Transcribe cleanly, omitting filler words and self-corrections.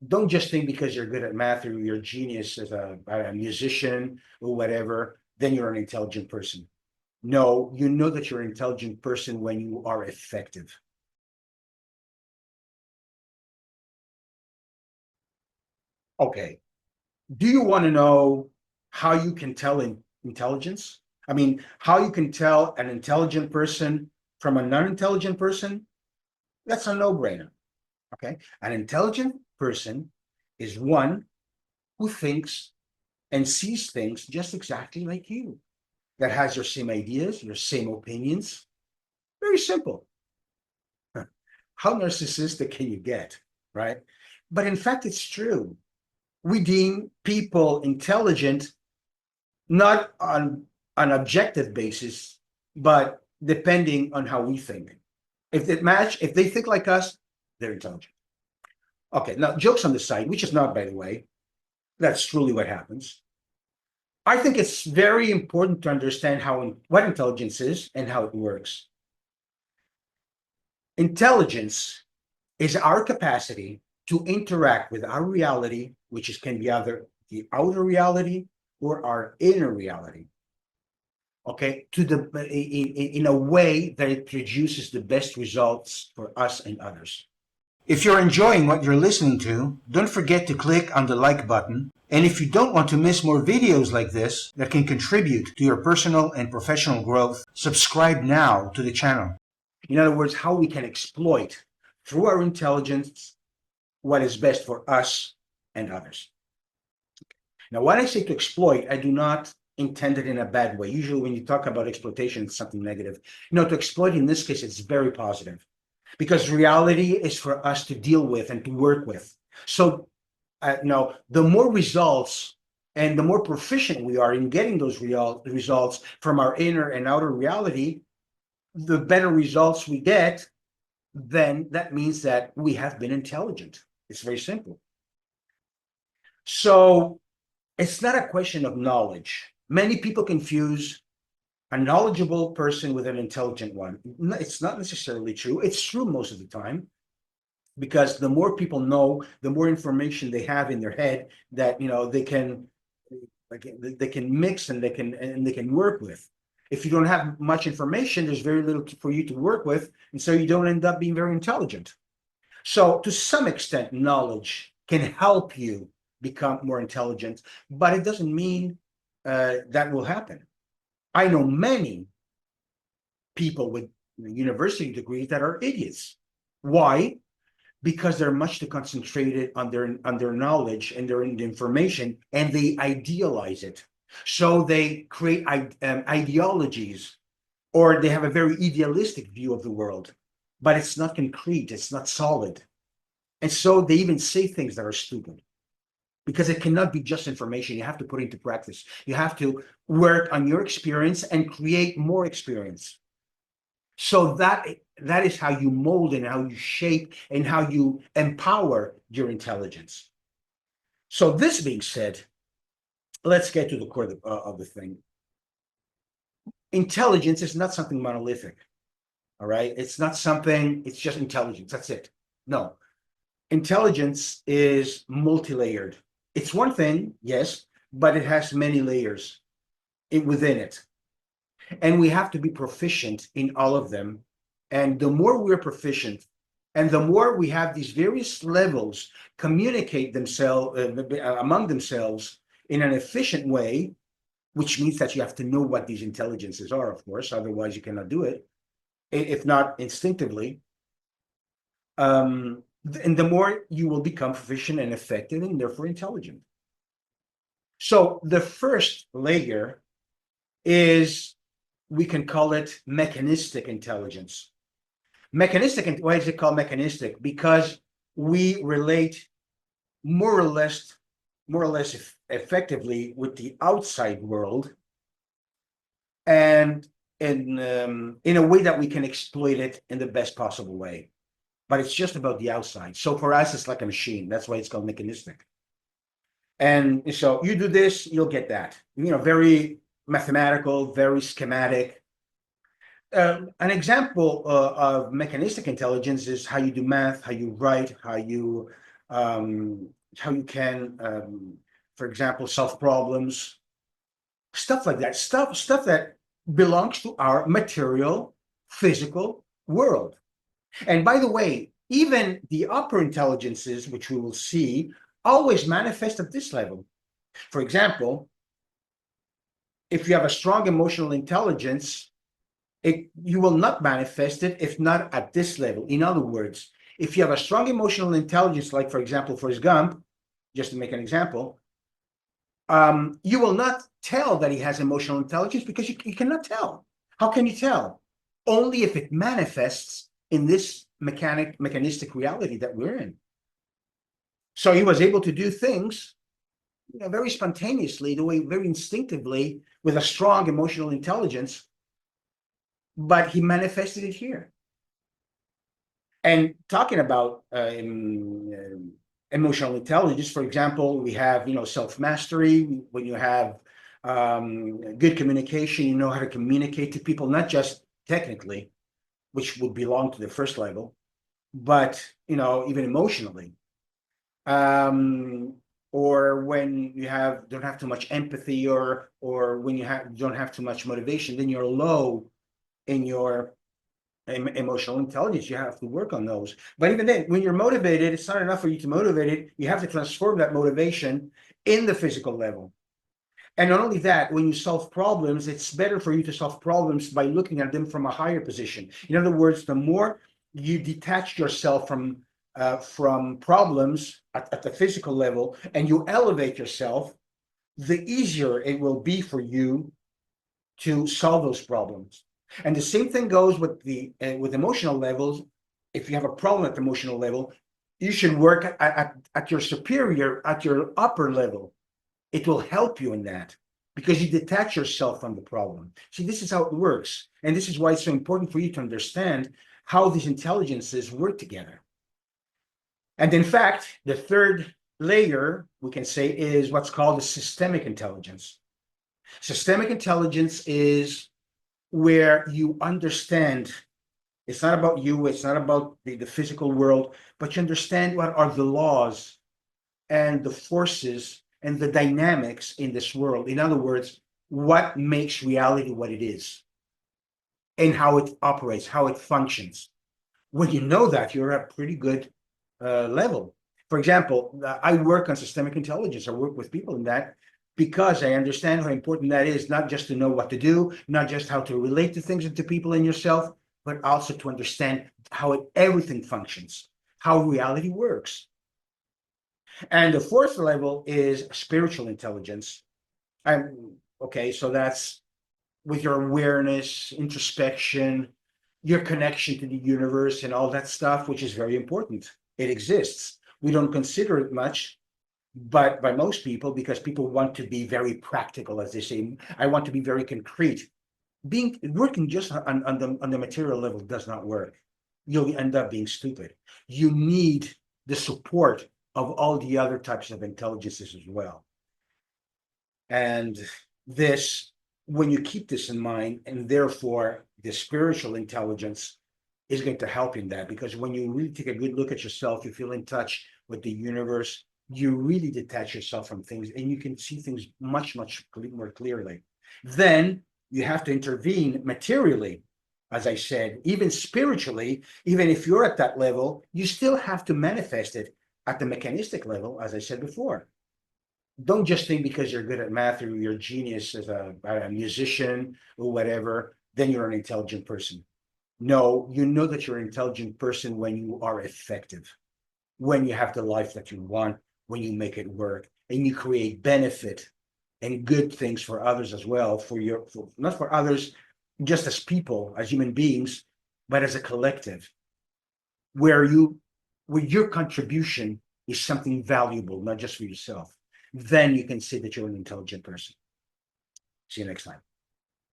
don't just think because you're good at math or you're a genius as a musician or whatever, then you're an intelligent person. No, you know that you're an intelligent person when you are effective. Okay. Do you want to know how you can tell intelligence? I mean, how you can tell an intelligent person from a non-intelligent person? That's a no-brainer. Okay. An intelligent person is one who thinks and sees things just exactly like you, that has your same ideas, your same opinions. Very simple. How narcissistic can you get, right? But in fact, it's true. We deem people intelligent not on an objective basis, but depending on how we think. If they think like us, they're intelligent. Okay, now jokes on the side, which is not, by the way, that's truly what happens. I think it's very important to understand what intelligence is and how it works. Intelligence is our capacity to interact with our reality, which can be either the outer reality or our inner reality. Okay, in a way that it produces the best results for us and others. If you're enjoying what you're listening to, don't forget to click on the like button. And if you don't want to miss more videos like this that can contribute to your personal and professional growth, subscribe now to the channel. In other words, how we can exploit through our intelligence what is best for us and others. Now, when I say to exploit, I do not intend it in a bad way. Usually, when you talk about exploitation, it's something negative. To exploit in this case, it's very positive because reality is for us to deal with and to work with. So, the more results and the more proficient we are in getting those results from our inner and outer reality, the better results we get, then that means that we have been intelligent. It's very simple. So it's not a question of knowledge. Many people confuse a knowledgeable person with an intelligent one. It's not necessarily true. It's true most of the time because the more people know, the more information they have in their head that they can mix and they can work with. If you don't have much information, there's very little for you to work with, and so you don't end up being very intelligent. So to some extent, knowledge can help you become more intelligent, but it doesn't mean that will happen. I know many people with university degrees that are idiots. Why? Because they're much too concentrated on their knowledge and their information, and they idealize it. So they create ideologies, or they have a very idealistic view of the world, but it's not concrete, it's not solid. And so they even say things that are stupid because it cannot be just information. You have to put it into practice. You have to work on your experience and create more experience. So that is how you mold and how you shape and how you empower your intelligence. So this being said, let's get to the core of the thing. Intelligence is not something monolithic. All right. It's not something, it's just intelligence. That's it. No. Intelligence is multi-layered. It's one thing, yes, but it has many layers within it. And we have to be proficient in all of them. And the more we're proficient, and the more we have these various levels communicate themselves among themselves in an efficient way, which means that you have to know what these intelligences are, of course, otherwise you cannot do it, if not instinctively. And the more you will become proficient and effective and therefore intelligent. So the first layer is, we can call it mechanistic intelligence. Mechanistic, why is it called mechanistic? Because we relate more or less effectively with the outside world, and in a way that we can exploit it in the best possible way. But it's just about the outside. So for us, it's like a machine. That's why it's called mechanistic. And so you do this, you'll get that. Very mathematical, very schematic. An example of mechanistic intelligence is how you do math, how you write, how you how you can, for example, solve problems, stuff like that, stuff that belongs to our material, physical world. And by the way, even the upper intelligences, which we will see, always manifest at this level. For example, if you have a strong emotional intelligence, you will not manifest it if not at this level. In other words, if you have a strong emotional intelligence, like for example, Forrest Gump, just to make an example, you will not tell that he has emotional intelligence because you cannot tell. How can you tell? Only if it manifests in this mechanistic reality that we're in. So he was able to do things, very spontaneously, the way very instinctively, with a strong emotional intelligence, but he manifested it here. And talking about emotional intelligence, for example, we have self-mastery. When you have good communication, you know how to communicate to people, not just technically, which would belong to the first level, but even emotionally. Or when you don't have too much empathy, or when you don't have too much motivation, then you're low in your emotional intelligence. You have to work on those. But even then, when you're motivated, it's not enough for you to motivate it. You have to transform that motivation in the physical level. And not only that, when you solve problems, it's better for you to solve problems by looking at them from a higher position. In other words, the more you detach yourself from problems at the physical level, and you elevate yourself, the easier it will be for you to solve those problems. And the same thing goes with with emotional levels. If you have a problem at the emotional level, you should work at your superior, at your upper level. It will help you in that because you detach yourself from the problem. See, this is how it works. And this is why it's so important for you to understand how these intelligences work together. And in fact, the third layer, we can say, is what's called the systemic intelligence. Systemic intelligence is where you understand. It's not about you, it's not about the physical world, but you understand what are the laws and the forces and the dynamics in this world. In other words, what makes reality what it is and how it operates, how it functions. When you know that, you're at a pretty good level. For example, I work on systemic intelligence. I work with people in that because I understand how important that is, not just to know what to do, not just how to relate to things and to people and yourself, but also to understand how everything functions, how reality works. And the fourth level is spiritual intelligence. Okay, so that's with your awareness, introspection, your connection to the universe and all that stuff, which is very important. It exists. We don't consider it much, but by most people, because people want to be very practical, as they say. I want to be very concrete. Working just on the material level does not work. You'll end up being stupid. You need the support of all the other types of intelligences as well. And this, when you keep this in mind, and therefore the spiritual intelligence is going to help in that, because when you really take a good look at yourself, you feel in touch with the universe, you really detach yourself from things and you can see things much more clearly. Then you have to intervene materially, as I said. Even spiritually, even if you're at that level, you still have to manifest it at the mechanistic level, as I said before. Don't just think because you're good at math or you're a genius as a musician or whatever, then you're an intelligent person. No, you know that you're an intelligent person when you are effective, when you have the life that you want, when you make it work, and you create benefit and good things for others as well, not for others just as people, as human beings, but as a collective, where your contribution is something valuable, not just for yourself. Then you can say that you're an intelligent person. See you next time.